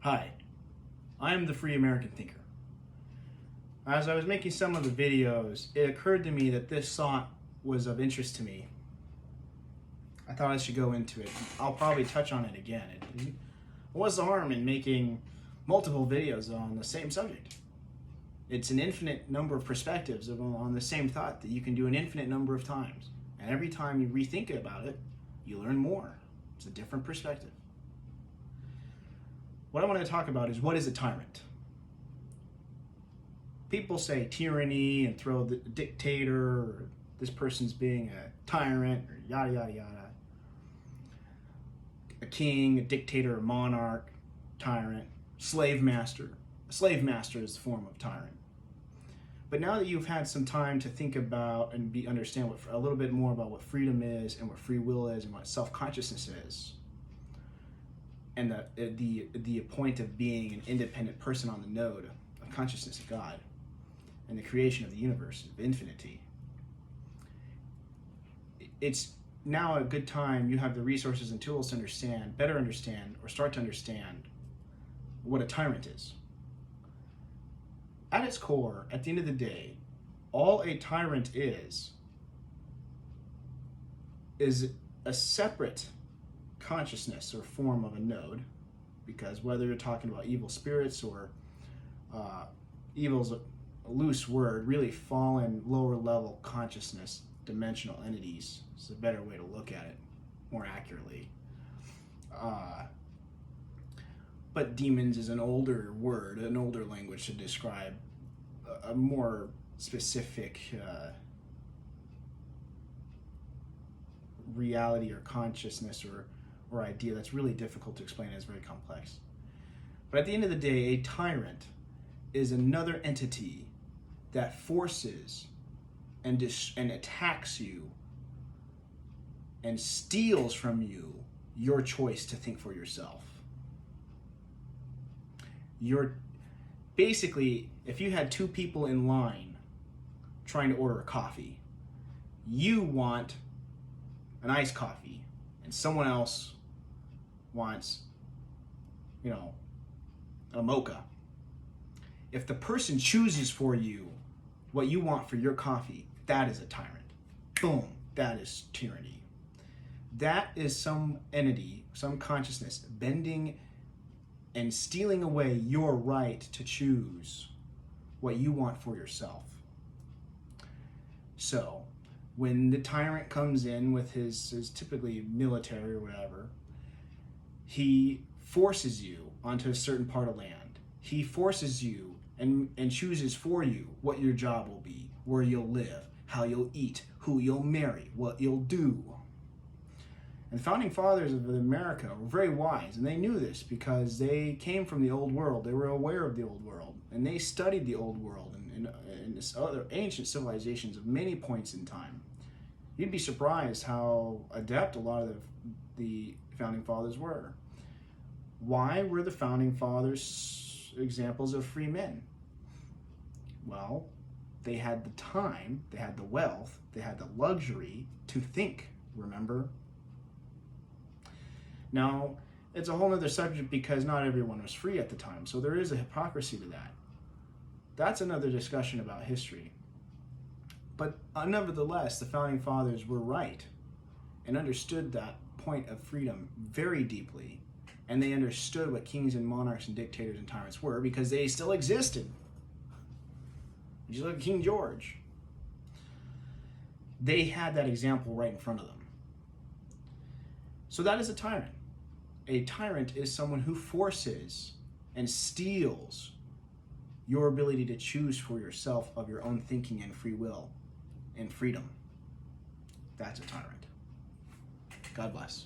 Hi, I am the Free American Thinker. As I was making some of the videos, it occurred to me that this thought was of interest to me. I thought I should go into it. I'll probably touch on it again. What's the harm in making multiple videos on the same subject? It's an infinite number of perspectives on the same thought that you can do an infinite number of times. And every time you rethink about it, you learn more. It's a different perspective. What I want to talk about is, what is a tyrant? People say tyranny and throw the dictator, or this person's being a tyrant, or yada yada yada. A king, a dictator, a monarch, tyrant, slave master. A slave master is a form of tyrant. But now that you've had some time to think about and understand a little bit more about what freedom is and what free will is and what self-consciousness is, and the point of being an independent person on the node of consciousness of God and the creation of the universe, of infinity, it's now a good time. You have the resources and tools to better understand, or start to understand what a tyrant is. At its core, at the end of the day, all a tyrant is a separate consciousness or form of a node, because whether you're talking about evil spirits or evil's a loose word, really fallen lower level consciousness, dimensional entities is a better way to look at it more accurately. But demons is an older word, an older language to describe a more specific reality or consciousness or idea that's really difficult to explain. It's very complex. But at the end of the day, a tyrant is another entity that forces and attacks you and steals from you your choice to think for yourself. Basically, if you had two people in line trying to order a coffee, you want an iced coffee and someone else wants, a mocha. If the person chooses for you what you want for your coffee, that is a tyrant. Boom, that is tyranny. That is some entity, some consciousness bending and stealing away your right to choose what you want for yourself. So, when the tyrant comes in with his typically military or whatever, he forces you onto a certain part of land. He forces you and chooses for you what your job will be, where you'll live, how you'll eat, who you'll marry, what you'll do. And the founding fathers of America were very wise, and they knew this because they came from the old world. They were aware of the old world, and they studied the old world and this other ancient civilizations of many points in time. You'd be surprised how adept a lot of the founding fathers were. Why were the founding fathers examples of free men? Well, they had the time, they had the wealth, they had the luxury to think, remember? Now, it's a whole other subject because not everyone was free at the time, so there is a hypocrisy to that. That's another discussion about history. But nevertheless, the founding fathers were right and understood that point of freedom very deeply, and they understood what kings and monarchs and dictators and tyrants were because they still existed. Just look at King George. They had that example right in front of them. So that is a tyrant. A tyrant is someone who forces and steals your ability to choose for yourself of your own thinking and free will and freedom. That's a tyrant. God bless.